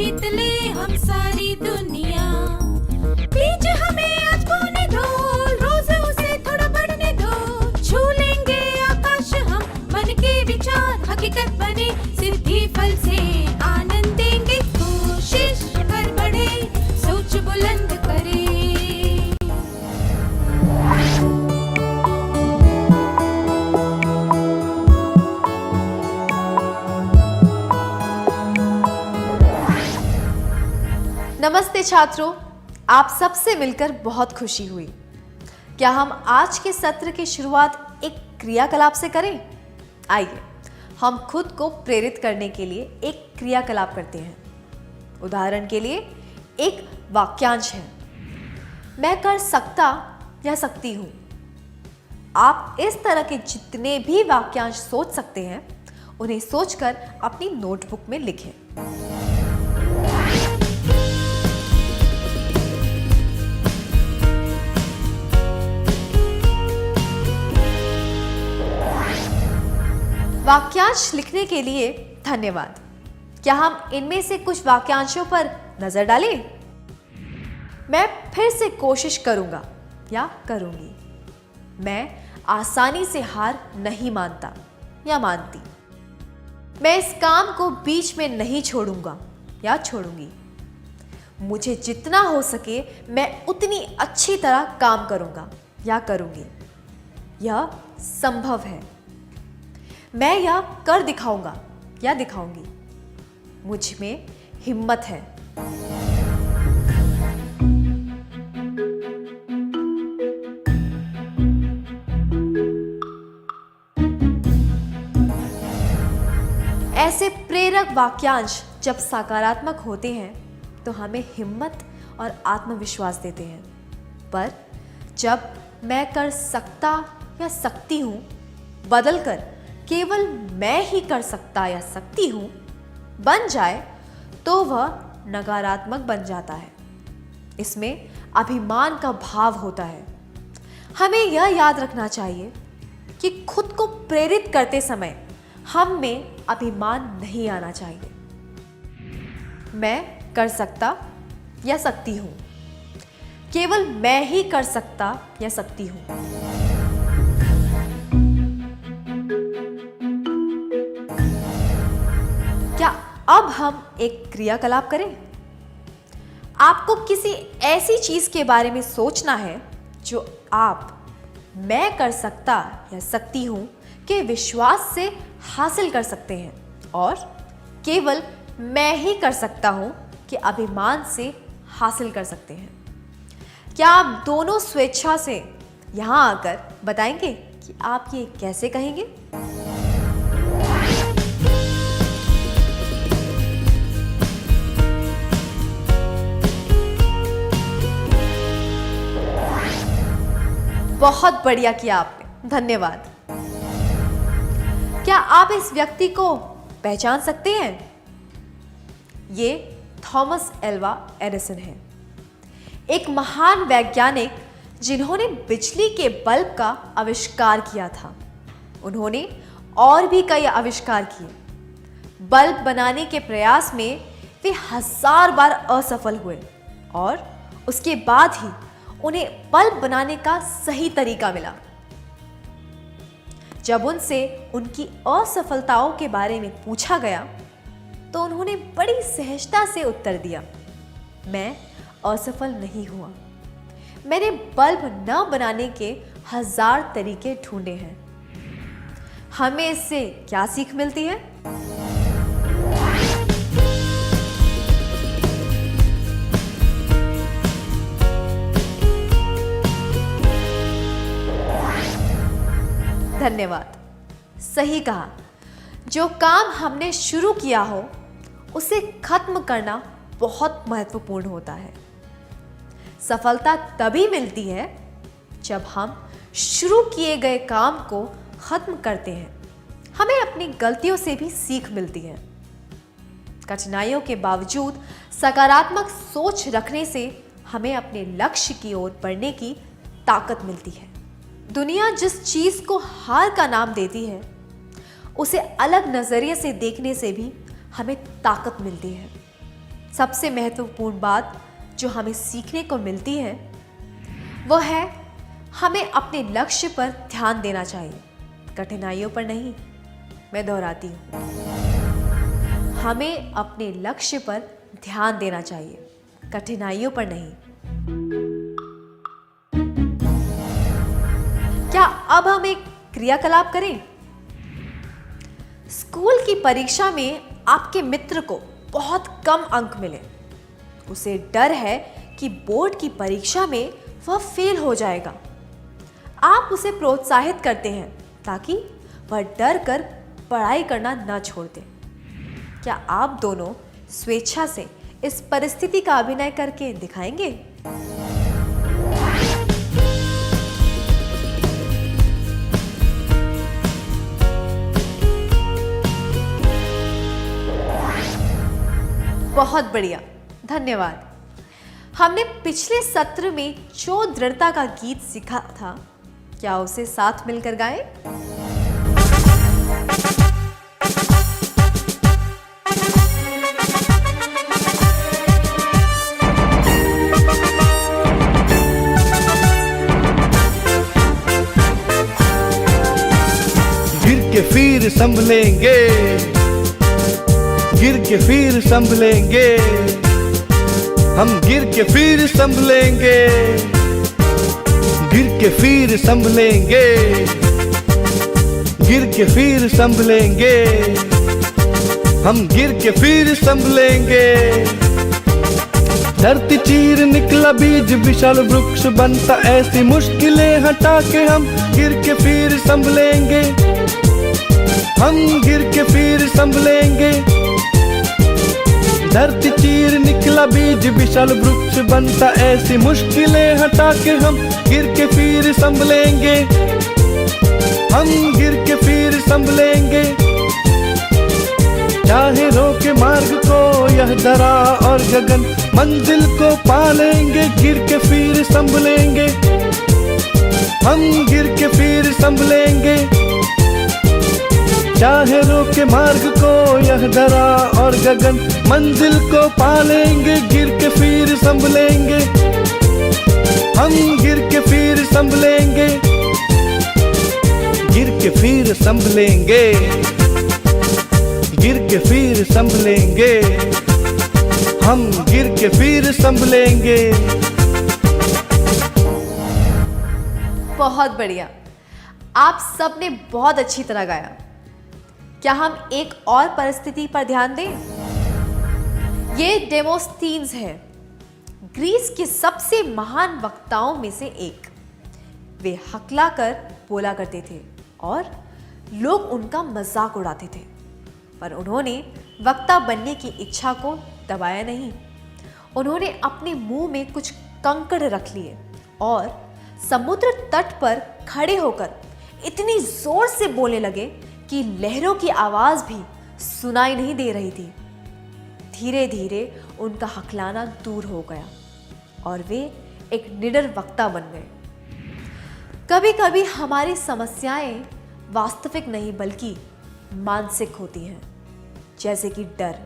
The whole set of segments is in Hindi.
जीत ले हम सारी दुनिया। बीच हमें आज बोने दो, रोज उसे थोड़ा बढ़ने दो। छू लेंगे आकाश हम, मन के विचार हकीकत बने। सिद्धि फल से आनंद देंगे, कोशिश कर बढ़े, सोच बुलंद करे। नमस्ते छात्रों, आप सबसे मिलकर बहुत खुशी हुई। क्या हम आज के सत्र की शुरुआत एक क्रियाकलाप से करें? आइए हम खुद को प्रेरित करने के लिए एक क्रियाकलाप करते हैं। उदाहरण के लिए एक वाक्यांश है, मैं कर सकता या सकती हूँ। आप इस तरह के जितने भी वाक्यांश सोच सकते हैं, उन्हें सोचकर अपनी नोटबुक में लिखें। वाक्यांश लिखने के लिए धन्यवाद। क्या हम इनमें से कुछ वाक्यांशों पर नजर डालें? मैं फिर से कोशिश करूंगा या करूंगी। मैं आसानी से हार नहीं मानता या मानती। मैं इस काम को बीच में नहीं छोड़ूंगा या छोड़ूंगी। मुझे जितना हो सके मैं उतनी अच्छी तरह काम करूंगा या करूंगी। यह संभव है। मैं यह कर दिखाऊंगा या दिखाऊंगी। मुझ में हिम्मत है। ऐसे प्रेरक वाक्यांश जब सकारात्मक होते हैं तो हमें हिम्मत और आत्मविश्वास देते हैं। पर जब मैं कर सकता या सकती हूं बदलकर केवल मैं ही कर सकता या सकती हूं बन जाए तो वह नकारात्मक बन जाता है। इसमें अभिमान का भाव होता है। हमें यह याद रखना चाहिए कि खुद को प्रेरित करते समय हम में अभिमान नहीं आना चाहिए। मैं कर सकता या सकती हूं, केवल मैं ही कर सकता या सकती हूं। क्या अब हम एक क्रियाकलाप करें? आपको किसी ऐसी चीज के बारे में सोचना है जो आप मैं कर सकता या सकती हूं के विश्वास से हासिल कर सकते हैं और केवल मैं ही कर सकता हूं के अभिमान से हासिल कर सकते हैं। क्या आप दोनों स्वेच्छा से यहां आकर बताएंगे कि आप ये कैसे कहेंगे? बहुत बढ़िया किया आपने, धन्यवाद। क्या आप इस व्यक्ति को पहचान सकते हैं? ये थॉमस एल्वा एडिसन है, एक महान वैज्ञानिक जिन्होंने बिजली के बल्ब का आविष्कार किया था। उन्होंने और भी कई आविष्कार किए। बल्ब बनाने के प्रयास में वे 1000 बार असफल हुए और उसके बाद ही उन्हें बल्ब बनाने का सही तरीका मिला। जब उनसे उनकी असफलताओं के बारे में पूछा गया तो उन्होंने बड़ी सहजता से उत्तर दिया, मैं असफल नहीं हुआ। मैंने बल्ब न बनाने के 1000 तरीके ढूंढे हैं। हमें इससे क्या सीख मिलती है? धन्यवाद। सही कहा। जो काम हमने शुरू किया हो उसे खत्म करना बहुत महत्वपूर्ण होता है। सफलता तभी मिलती है जब हम शुरू किए गए काम को खत्म करते हैं। हमें अपनी गलतियों से भी सीख मिलती है। कठिनाइयों के बावजूद सकारात्मक सोच रखने से हमें अपने लक्ष्य की ओर बढ़ने की ताकत मिलती है। दुनिया जिस चीज को हार का नाम देती है, उसे अलग नजरिए से देखने से भी हमें ताकत मिलती है। सबसे महत्वपूर्ण बात जो हमें सीखने को मिलती है वो है हमें अपने लक्ष्य पर ध्यान देना चाहिए, कठिनाइयों पर नहीं। मैं दोहराती हूँ, हमें अपने लक्ष्य पर ध्यान देना चाहिए, कठिनाइयों पर नहीं। क्या अब हम एक क्रियाकलाप करें? स्कूल की परीक्षा में आपके मित्र को बहुत कम अंक मिले। उसे डर है कि बोर्ड की परीक्षा में वह फेल हो जाएगा। आप उसे प्रोत्साहित करते हैं ताकि वह डर कर पढ़ाई करना न छोड़ दे। क्या आप दोनों स्वेच्छा से इस परिस्थिति का अभिनय करके दिखाएंगे? बहुत बढ़िया, धन्यवाद। हमने पिछले सत्र में जो दृढ़ता का गीत सीखा था, क्या उसे साथ मिलकर गाएं? गिर के फिर संभलेंगे, गिर के फिर संभलेंगे, हम गिर के फिर संभलेंगे, गिर के फिर संभलेंगे, गिर के फिर संभलेंगे, हम गिर के फिर संभलेंगे। धरती चीर निकला बीज विशाल वृक्ष बनता, ऐसी मुश्किलें हटा के हम गिर के फिर संभलेंगे, हम गिर के फिर संभलेंगे। धरती चीर निकला बीज विशाल वृक्ष बनता, ऐसी मुश्किलें हटा के हम गिर के फिर संभलेंगे, हम गिर के फिर संभलेंगे। चाहे रोके मार्ग को यह धरा और गगन, मंजिल को पालेंगे, गिर के फिर संभलेंगे, हम गिर के फिर संभलेंगे। चाहे रोके मार्ग को यह धरा और गगन, मंजिल को पालेंगे, गिर के फिर संभलेंगे, हम गिर के फिर संभलेंगे, गिर के फिर संभलेंगे, गिर के फिर संभलेंगे, हम गिर के फिर संभलेंगे। बहुत बढ़िया, आप सबने बहुत अच्छी तरह गाया। क्या हम एक और परिस्थिति पर ध्यान दें? ये डेमोस्थीन्स है, ग्रीस के सबसे महान वक्ताओं में से एक। वे हकला कर बोला करते थे और लोग उनका मजाक उड़ाते थे, पर उन्होंने वक्ता बनने की इच्छा को दबाया नहीं। उन्होंने अपने मुंह में कुछ कंकड़ रख लिए और समुद्र तट पर खड़े होकर इतनी जोर से बोलने लगे कि लहरों की आवाज भी सुनाई नहीं दे रही थी। धीरे धीरे उनका हकलाना दूर हो गया और वे एक निडर वक्ता बन गए। कभी कभी हमारी समस्याएं वास्तविक नहीं बल्कि मानसिक होती हैं, जैसे कि डर।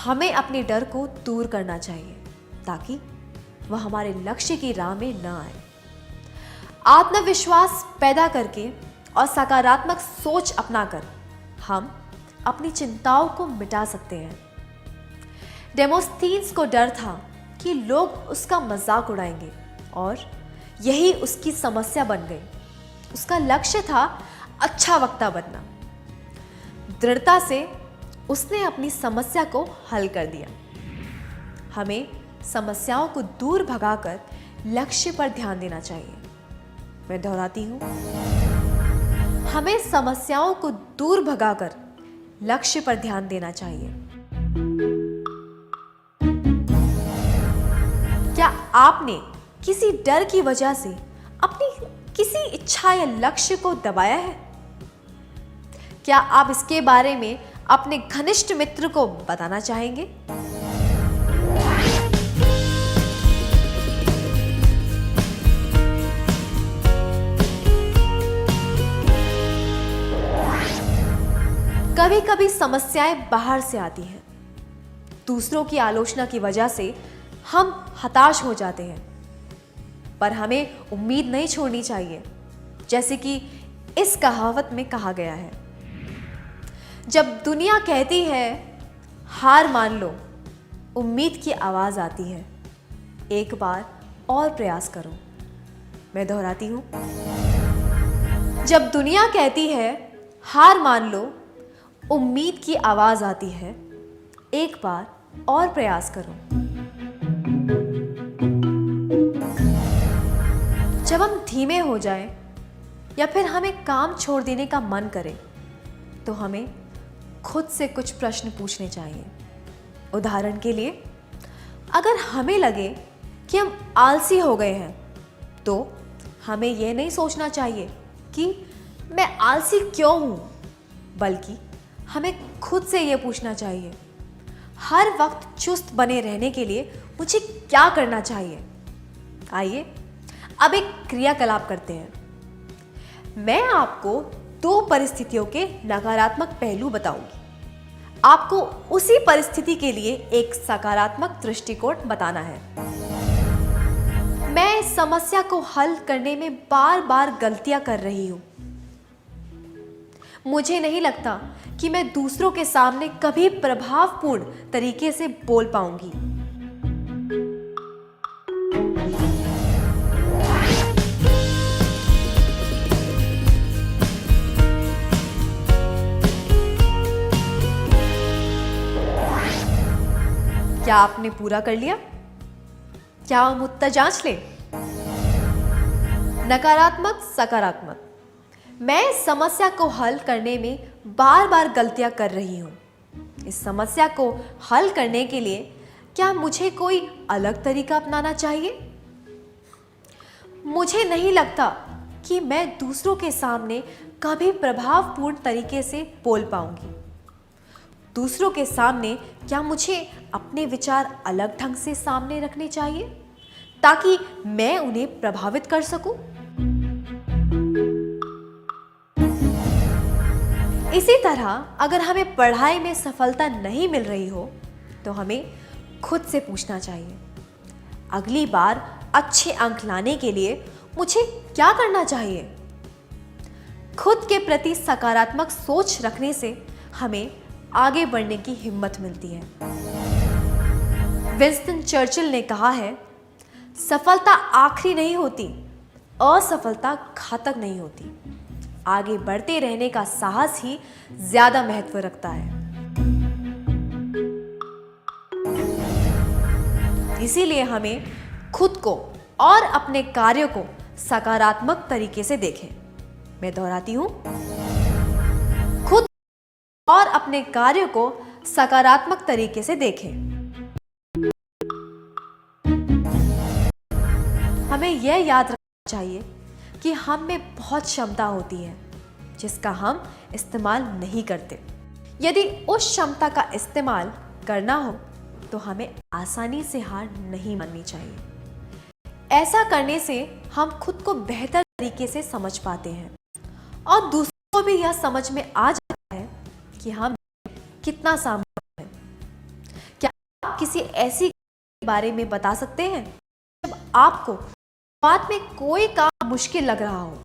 हमें अपने डर को दूर करना चाहिए ताकि वह हमारे लक्ष्य की राह में न आए। आत्मविश्वास पैदा करके और सकारात्मक सोच अपनाकर हम अपनी चिंताओं को मिटा सकते हैं। डेमोस्थीन्स को डर था कि लोग उसका मजाक उड़ाएंगे और यही उसकी समस्या बन गई। उसका लक्ष्य था अच्छा वक्ता बनना। दृढ़ता से उसने अपनी समस्या को हल कर दिया। हमें समस्याओं को दूर भगाकर लक्ष्य पर ध्यान देना चाहिए। मैं दोहराती हूँ, हमें समस्याओं को दूर भगाकर लक्ष्य पर ध्यान देना चाहिए। क्या आपने किसी डर की वजह से अपनी किसी इच्छा या लक्ष्य को दबाया है? क्या आप इसके बारे में अपने घनिष्ठ मित्र को बताना चाहेंगे? कभी कभी समस्याएं बाहर से आती हैं, दूसरों की आलोचना की वजह से हम हताश हो जाते हैं, पर हमें उम्मीद नहीं छोड़नी चाहिए। जैसे कि इस कहावत में कहा गया है, जब दुनिया कहती है हार मान लो, उम्मीद की आवाज आती है, एक बार और प्रयास करो। मैं दोहराती हूं, जब दुनिया कहती है हार मान लो, उम्मीद की आवाज आती है, एक बार और प्रयास करो। जब हम धीमे हो जाएं या फिर हमें काम छोड़ देने का मन करे, तो हमें खुद से कुछ प्रश्न पूछने चाहिए। उदाहरण के लिए, अगर हमें लगे कि हम आलसी हो गए हैं, तो हमें यह नहीं सोचना चाहिए कि मैं आलसी क्यों हूं, बल्कि हमें खुद से यह पूछना चाहिए, हर वक्त चुस्त बने रहने के लिए मुझे क्या करना चाहिए। आइए अब एक क्रियाकलाप करते हैं। मैं आपको 2 परिस्थितियों के नकारात्मक पहलू बताऊंगी। आपको उसी परिस्थिति के लिए एक सकारात्मक दृष्टिकोण बताना है। मैं इस समस्या को हल करने में बार बार गलतियां कर रही हूं। मुझे नहीं लगता कि मैं दूसरों के सामने कभी प्रभावपूर्ण तरीके से बोल पाऊंगी। क्या आपने पूरा कर लिया? क्या हम उत्तर जांच लें? नकारात्मक, सकारात्मक। मैं इस समस्या को हल करने में बार बार गलतियां कर रही हूं। इस समस्या को हल करने के लिए क्या मुझे कोई अलग तरीका अपनाना चाहिए? मुझे नहीं लगता कि मैं दूसरों के सामने कभी प्रभावपूर्ण तरीके से बोल पाऊंगी। दूसरों के सामने क्या मुझे अपने विचार अलग ढंग से सामने रखने चाहिए ताकि मैं उन्हें प्रभावित कर सकूं? इसी तरह अगर हमें पढ़ाई में सफलता नहीं मिल रही हो, तो हमें खुद से पूछना चाहिए, अगली बार अच्छे अंक लाने के लिए मुझे क्या करना चाहिए? खुद के प्रति सकारात्मक सोच रखने से हमें आगे बढ़ने की हिम्मत मिलती है। विंस्टन चर्चिल ने कहा है, सफलता आखिरी नहीं होती, असफलता घातक नहीं होती। आगे बढ़ते रहने का साहस ही ज्यादा महत्व रखता है। इसीलिए हमें खुद को और अपने कार्यों को सकारात्मक तरीके से देखें। मैं दोहराती हूं, खुद और अपने कार्यों को सकारात्मक तरीके से देखें। हमें यह याद रखना चाहिए कि हम में बहुत क्षमता होती है जिसका हम इस्तेमाल नहीं करते। यदि उस क्षमता का इस्तेमाल करना हो तो हमें आसानी से हार नहीं माननी चाहिए। ऐसा करने से हम खुद को बेहतर तरीके से समझ पाते हैं और दूसरों को भी यह समझ में आ जाता है कि हम कितना सामर्थ्य है। क्या आप किसी ऐसी के बारे में बता सकते हैं जब आपको बाद में कोई काम मुश्किल लग रहा हो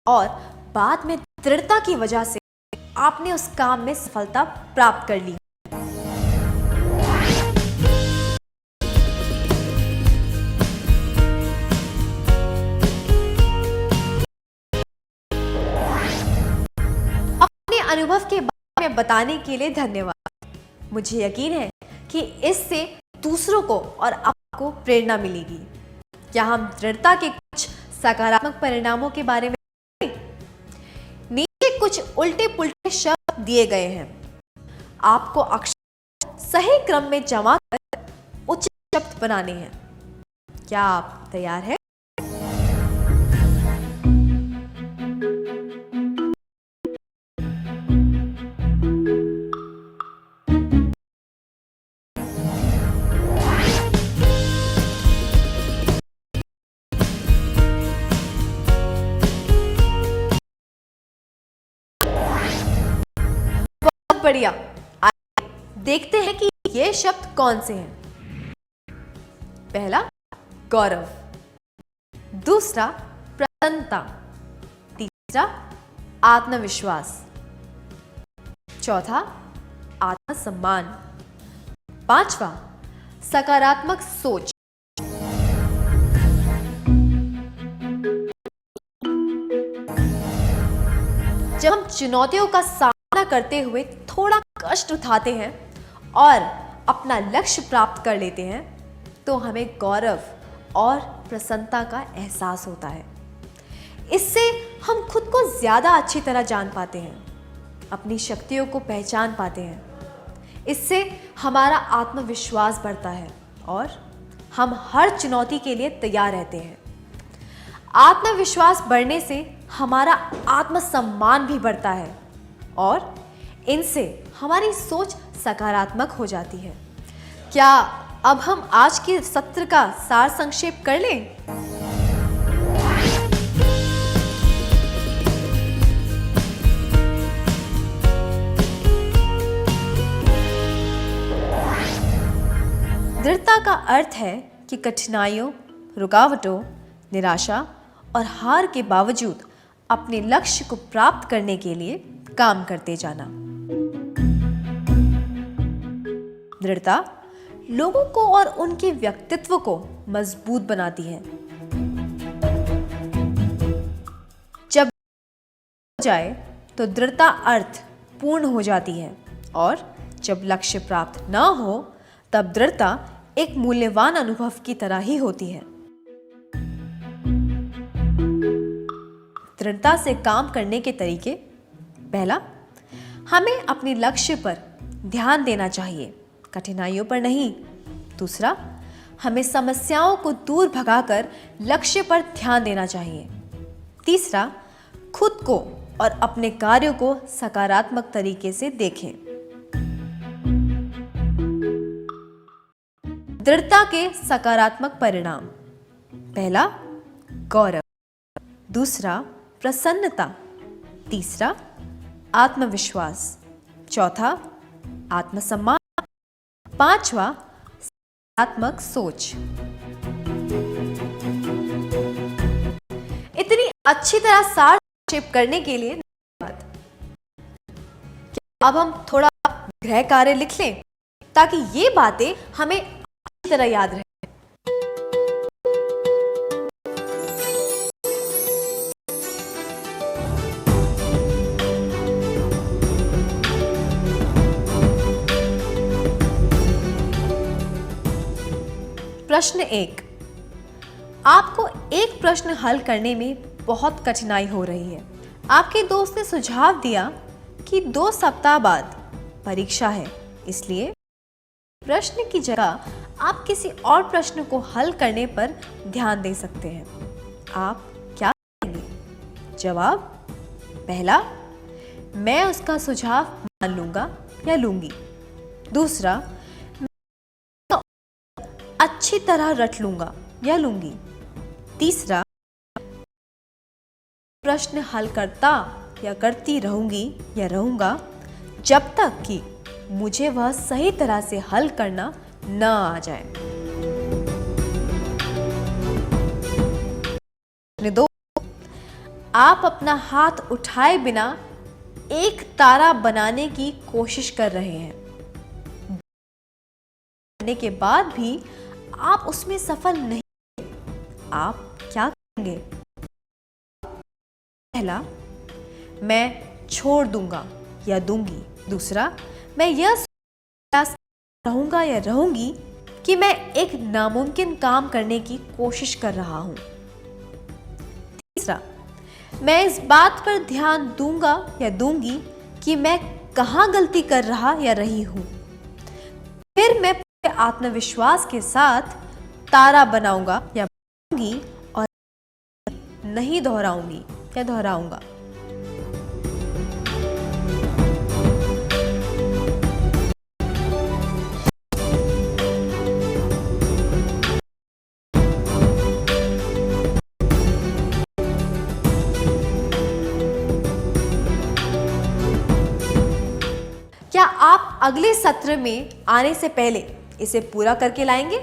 और बाद में दृढ़ता की वजह से आपने उस काम में सफलता प्राप्त कर ली? अपने अनुभव के बारे में बताने के लिए धन्यवाद। मुझे यकीन है कि इससे दूसरों को और आपको प्रेरणा मिलेगी। क्या हम दृढ़ता के कुछ सकारात्मक परिणामों के बारे में? नीचे कुछ उल्टे पुल्टे शब्द दिए गए हैं। आपको अक्षर सही क्रम में जमा कर उचित शब्द बनाने हैं। क्या आप तैयार हैं? बढ़िया। आइए देखते हैं कि ये शब्द कौन से हैं? पहला गौरव, दूसरा प्रसन्नता, तीसरा आत्मविश्वास, चौथा आत्मसम्मान, पांचवा सकारात्मक सोच। जब हम चुनौतियों का सामना करते हुए थोड़ा कष्ट उठाते हैं और अपना लक्ष्य प्राप्त कर लेते हैं तो हमें गौरव और प्रसन्नता का एहसास होता है। इससे हम खुद को ज़्यादा अच्छी तरह जान पाते हैं, अपनी शक्तियों को पहचान पाते हैं। इससे हमारा आत्मविश्वास बढ़ता है और हम हर चुनौती के लिए तैयार रहते हैं। आत्मविश्वास बढ़ने से हमारा आत्मसम्मान भी बढ़ता है और इनसे हमारी सोच सकारात्मक हो जाती है। क्या अब हम आज के सत्र का सार संक्षेप कर लें? दृढ़ता का अर्थ है कि कठिनाइयों, रुकावटों, निराशा और हार के बावजूद अपने लक्ष्य को प्राप्त करने के लिए काम करते जाना। दृढ़ता लोगों को और उनके व्यक्तित्व को मजबूत बनाती है। जब हो जाए तो दृढ़ता अर्थ पूर्ण हो जाती है और जब लक्ष्य प्राप्त न हो तब दृढ़ता एक मूल्यवान अनुभव की तरह ही होती है। दृढ़ता से काम करने के तरीके: पहला, हमें अपने लक्ष्य पर ध्यान देना चाहिए, कठिनाइयों पर नहीं। दूसरा, हमें समस्याओं को दूर भगाकर लक्ष्य पर ध्यान देना चाहिए। तीसरा, खुद को और अपने कार्यों को सकारात्मक तरीके से देखें। दृढ़ता के सकारात्मक परिणाम: पहला, गौरव, दूसरा, प्रसन्नता, तीसरा, आत्मविश्वास, चौथा, आत्मसम्मान, पांचवा, सकारात्मक सोच। इतनी अच्छी तरह सार संक्षेप करने के लिए धन्यवाद। क्या अब हम थोड़ा गृह कार्य लिख लें ताकि ये बातें हमें अच्छी तरह याद रहे? प्रश्न 1, आपको एक प्रश्न हल करने में बहुत कठिनाई हो रही है। आपके दोस्त ने सुझाव दिया कि 2 सप्ताह बाद परीक्षा है, इसलिए प्रश्न की जगह आप किसी और प्रश्न को हल करने पर ध्यान दे सकते हैं। आप क्या करेंगे? जवाब: पहला, मैं उसका सुझाव मान लूंगा या लूंगी। दूसरा, अच्छी तरह रट लूंगा या लूंगी। तीसरा, प्रश्न हल करता या करती रहूंगी या रहूंगा जब तक कि मुझे वह सही तरह से हल करना न आ जाए। प्रश्न 2, आप अपना हाथ उठाए बिना एक तारा बनाने की कोशिश कर रहे हैं। करने के बाद भी आप उसमें सफल नहीं, आप क्या करेंगे? पहला, मैं छोड़ दूंगा या दूंगी। दूसरा, मैं यह रहूंगा या रहूंगी कि मैं एक नामुमकिन काम करने की कोशिश कर रहा हूं। तीसरा, मैं इस बात पर ध्यान दूंगा या दूंगी कि मैं कहां गलती कर रहा या रही हूं। फिर मैं पूरे आत्मविश्वास के साथ तारा बनाऊंगा या बनाऊंगी और नहीं दोहराऊंगी या दोहराऊंगा। क्या आप अगले सत्र में आने से पहले इसे पूरा करके लाएंगे।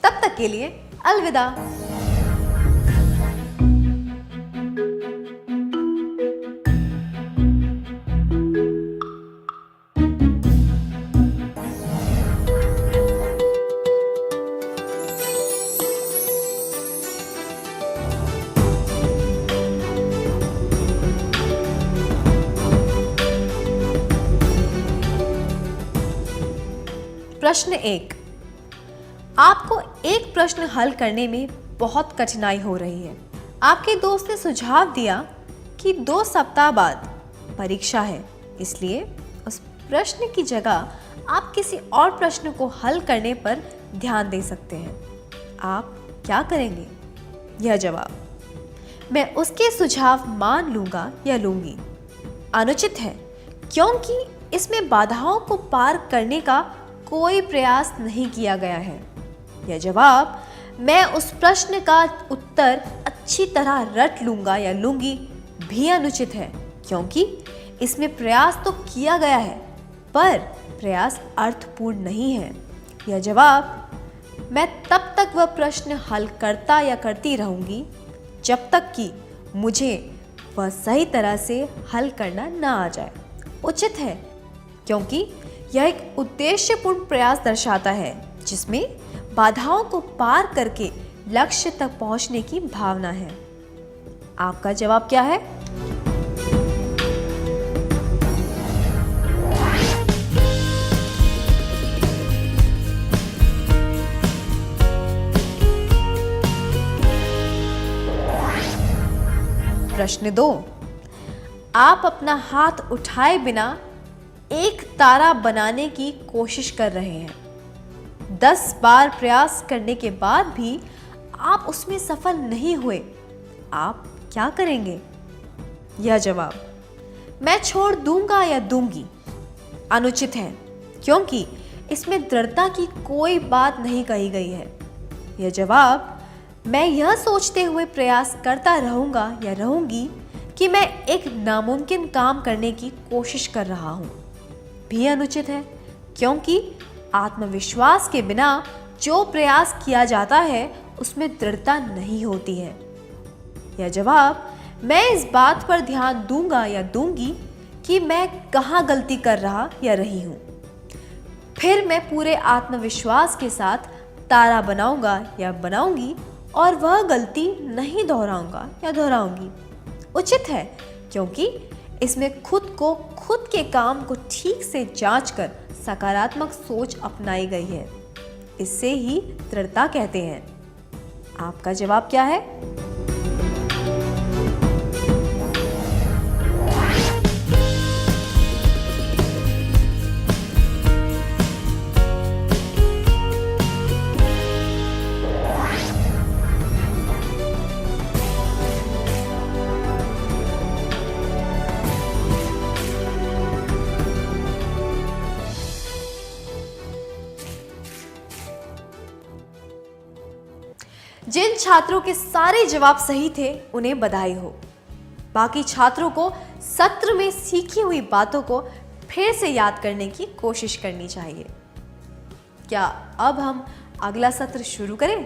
तब तक के लिए अलविदा। प्रश्न 1। आपको एक प्रश्न हल करने में बहुत कठिनाई हो रही है। आपके दोस्त ने सुझाव दिया कि 2 सप्ताह बाद परीक्षा है, इसलिए उस प्रश्न की जगह आप किसी और प्रश्न को हल करने पर ध्यान दे सकते हैं। आप क्या करेंगे? यह जवाब, मैं उसके सुझाव मान लूंगा या लूंगी, अनुचित है, क्योंकि इसमें बाधाओं को पार करने का कोई प्रयास नहीं किया गया है। यह जवाब, मैं उस प्रश्न का उत्तर अच्छी तरह रट लूंगा या लूंगी, भी अनुचित है, क्योंकि इसमें प्रयास तो किया गया है पर प्रयास अर्थपूर्ण नहीं है। यह जवाब, मैं तब तक वह प्रश्न हल करता या करती रहूंगी जब तक कि मुझे वह सही तरह से हल करना ना आ जाए, उचित है, क्योंकि यह एक उद्देश्यपूर्ण प्रयास दर्शाता है जिसमें बाधाओं को पार करके लक्ष्य तक पहुंचने की भावना है। आपका जवाब क्या है? प्रश्न 2। आप अपना हाथ उठाए बिना एक तारा बनाने की कोशिश कर रहे हैं। 10 बार प्रयास करने के बाद भी आप उसमें सफल नहीं हुए। आप क्या करेंगे? यह जवाब, मैं छोड़ दूंगा या दूंगी, अनुचित है, क्योंकि इसमें दृढ़ता की कोई बात नहीं कही गई है। यह जवाब, मैं यह सोचते हुए प्रयास करता रहूंगा या रहूंगी कि मैं एक नामुमकिन काम करने की कोशिश कर रहा हूं, भी अनुचित है, क्योंकि आत्मविश्वास के बिना जो प्रयास किया जाता है उसमें दृढ़ता नहीं होती है। यह जवाब, मैं इस बात पर ध्यान दूंगा या दूंगी कि मैं कहाँ गलती कर रहा या रही हूं, फिर मैं पूरे आत्मविश्वास के साथ तारा बनाऊंगा या बनाऊंगी और वह गलती नहीं दोहराऊंगा या दोहराऊंगी, उचित है, क्योंकि इसमें खुद के काम को ठीक से जांचकर सकारात्मक सोच अपनाई गई है। इससे ही दृढ़ता कहते हैं। आपका जवाब क्या है? जिन छात्रों के सारे जवाब सही थे उन्हें बधाई हो। बाकी छात्रों को सत्र में सीखी हुई बातों को फिर से याद करने की कोशिश करनी चाहिए। क्या अब हम अगला सत्र शुरू करें?